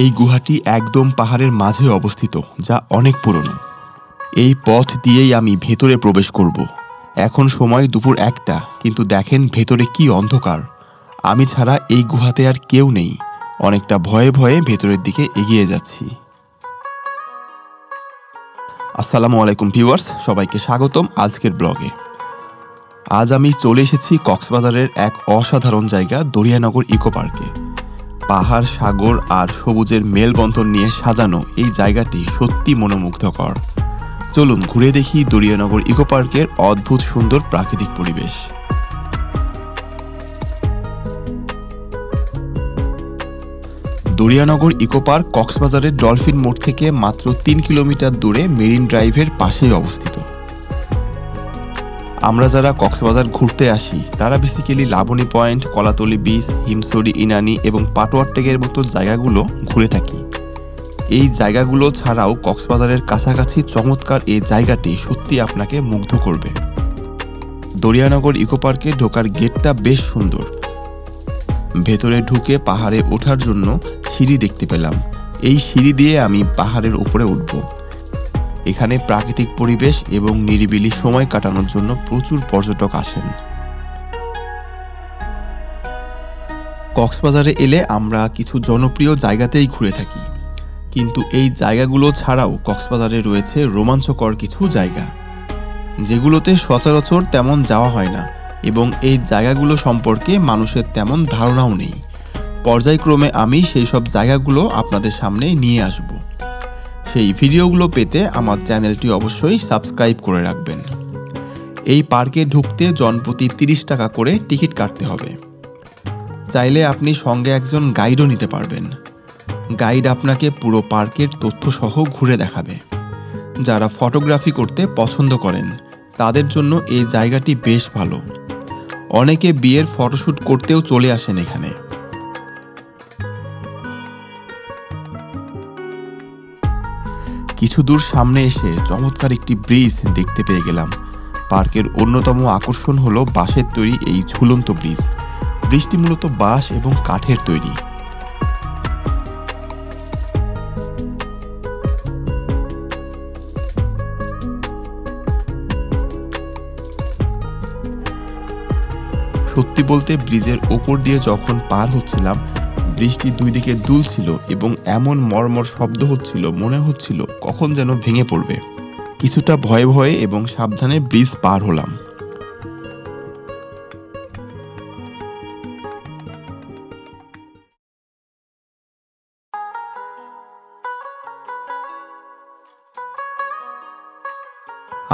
এই গুহাটি একদম পাহাড়ের মাঝে অবস্থিত, যা অনেক পুরনো। এই পথ দিয়েই আমি ভেতরে প্রবেশ করব। এখন সময় দুপুর 1টা, কিন্তু দেখেন ভেতরে কি অন্ধকার। আমি ছাড়া এই গুহাতে আর কেউ নেই। অনেকটা ভয়ে ভয়ে ভেতরের দিকে এগিয়ে যাচ্ছি। আসসালামু আলাইকুম ভিউয়ার্স, সবাইকে স্বাগতম আজকের ব্লগে। আজ আমি চলে এসেছি কক্সবাজারের এক অসাধারণ জায়গা দরিয়ানগর ইকো পার্কে। পাহাড়, সাগর আর সবুজের মেলবন্ধন নিয়ে সাজানো এই জায়গাটি সত্যি মনোমুগ্ধকর। চলুন ঘুরে দেখি দরিয়ানগর ইকো পার্কের অদ্ভুত সুন্দর প্রাকৃতিক পরিবেশ। দরিয়ানগর ইকো পার্ক কক্সবাজারের ডলফিন মোড় থেকে মাত্র 3 কিলোমিটার দূরে মেরিন ড্রাইভের পাশেই অবস্থিত। আমরা যারা কক্সবাজার ঘুরতে আসি তারা basically Laboni point, Kolatoli beach, Himchari, Inani এবং পাটোয়ারটেকের মতো জায়গাগুলো ঘুরে থাকি। এই জায়গাগুলো ছাড়াও কক্সবাজারের কাছাকাছি চমৎকার এই জায়গাটি সত্যি আপনাকে মুগ্ধ করবে। দরিয়ানগর ইকো পার্কে ঢোকার গেটটা বেশ সুন্দর। ভেতরে ঢুকে পাহাড়ে ওঠার জন্য সিঁড়ি দেখতে পেলাম। এই সিঁড়ি দিয়ে আমি পাহাড়ের উপরে উঠব। এখানে প্রাকৃতিক পরিবেশ এবং নিরিবিলি সময় কাটানোর জন্য প্রচুর পর্যটক আসেন। কক্সবাজারে এলে আমরা কিছু জনপ্রিয় জায়গাতেই ঘুরে থাকি, কিন্তু এই জায়গাগুলো ছাড়াও কক্সবাজারে রয়েছে রোমাঞ্চকর কিছু জায়গা, যেগুলোতে সচরাচর তেমন যাওয়া হয় না এবং এই জায়গাগুলো সম্পর্কে মানুষের তেমন ধারণাও নেই। পর্যায়ক্রমে আমি সেই সব জায়গাগুলো আপনাদের সামনে নিয়ে আসব। সেই ভিডিওগুলো পেতে আমার চ্যানেলটি অবশ্যই সাবস্ক্রাইব করে রাখবেন। এই পার্কে ঢুকতে জনপ্রতি 30 টাকা করে টিকিট কাটতে হবে। চাইলে আপনি সঙ্গে একজন গাইডও নিতে পারবেন। গাইড আপনাকে পুরো পার্কের তথ্যসহ ঘুরে দেখাবে। যারা ফটোগ্রাফি করতে পছন্দ করেন তাদের জন্য এই জায়গাটি বেশ ভালো। অনেকে বিয়ের ফটোশ্যুট করতেও চলে আসেন এখানে। কিছু দূর সামনে এসে চমৎকার একটি ব্রিজ দেখতে পেয়ে গেলাম। পার্কের অন্যতম আকর্ষণ হলো বাঁশের তৈরি এই ঝুলন্ত ব্রিজ। ব্রিজটি মূলত বাঁশ এবং কাঠের তৈরি। সত্যি বলতে ব্রিজের ওপর দিয়ে যখন পার হচ্ছিলাম, ব্রিজটি দুই দিকে দুলছিল এবং এমন মর্মর শব্দ হচ্ছিল, মনে হচ্ছিল কখন যেন ভেঙে পড়বে। কিছুটা ভয়ে ভয়ে এবং সাবধানে ব্রিজ পার হলাম।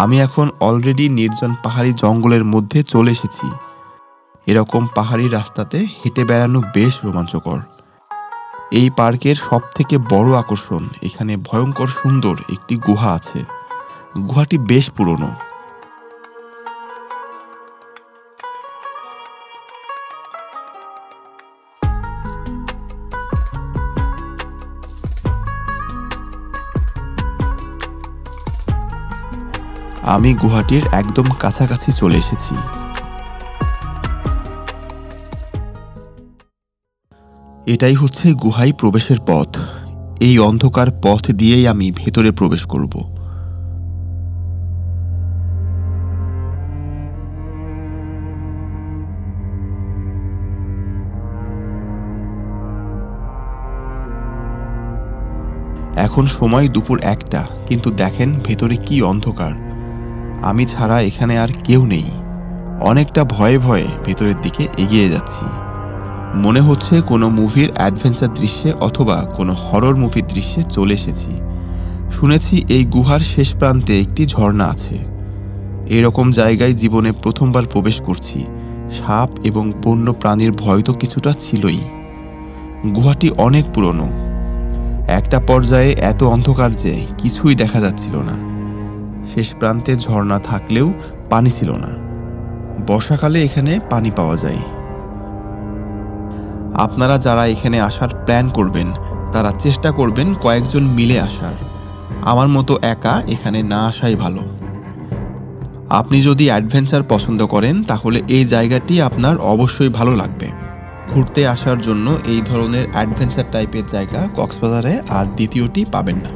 আমি এখন অলরেডি নির্জন পাহাড়ি জঙ্গলের মধ্যে চলে এসেছি। এরকম পাহাড়ি রাস্তাতে হেঁটে বেড়ানো বেশ রোমাঞ্চকর। এই পার্কের সবথেকে বড় আকর্ষণ, এখানে ভয়ঙ্কর সুন্দর একটি গুহা আছে। গুহাটি বেশ পুরনো। আমি গুহাটির একদম কাছাকাছি চলে এসেছি। এটাই হচ্ছে গুহায় প্রবেশের পথ। এই অন্ধকার পথ দিয়েই আমি ভেতরে প্রবেশ করব। এখন সময় দুপুর 1টা, কিন্তু দেখেন ভেতরে কি অন্ধকার। আমি ছাড়া এখানে আর কেউ নেই। অনেকটা ভয়ে ভয়ে ভেতরের দিকে এগিয়ে যাচ্ছি। মনে হচ্ছে কোনো মুভির অ্যাডভেঞ্চার দৃশ্যে অথবা কোনো হরর মুভির দৃশ্যে চলে এসেছি। শুনেছি এই গুহার শেষ প্রান্তে একটি ঝর্ণা আছে। এরকম জায়গায় জীবনে প্রথমবার প্রবেশ করছি। সাপ এবং বন্য প্রাণীর ভয় তো কিছুটা ছিলই। গুহাটি অনেক পুরনো। একটা পর্যায়ে এত অন্ধকার যে কিছুই দেখা যাচ্ছিল না। শেষ প্রান্তে ঝর্ণা থাকলেও পানি ছিল না। বর্ষাকালে এখানে পানি পাওয়া যায়। আপনারা যারা এখানে আসার প্ল্যান করবেন তারা চেষ্টা করবেন কয়েকজন মিলে আসার। আমার মতো একা এখানে না আসাই ভালো। আপনি যদি অ্যাডভেঞ্চার পছন্দ করেন তাহলে এই জায়গাটি আপনার অবশ্যই ভালো লাগবে। ঘুরতে আসার জন্য এই ধরনের অ্যাডভেঞ্চার টাইপের জায়গা কক্সবাজারে আর দ্বিতীয়টি পাবেন না।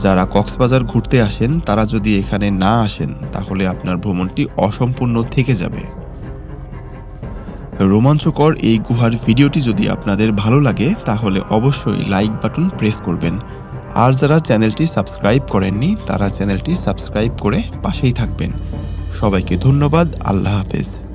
যারা কক্সবাজার ঘুরতে আসেন তারা যদি এখানে না আসেন তাহলে আপনার ভ্রমণটি অসম্পূর্ণ থেকে যাবে। রোমাঞ্চকর এই গুহার ভিডিওটি যদি আপনাদের ভালো লাগে তাহলে অবশ্যই লাইক বাটন প্রেস করবেন। আর যারা চ্যানেলটি সাবস্ক্রাইব করেননি তারা চ্যানেলটি সাবস্ক্রাইব করে পাশেই থাকবেন। সবাইকে ধন্যবাদ। আল্লাহ হাফেজ।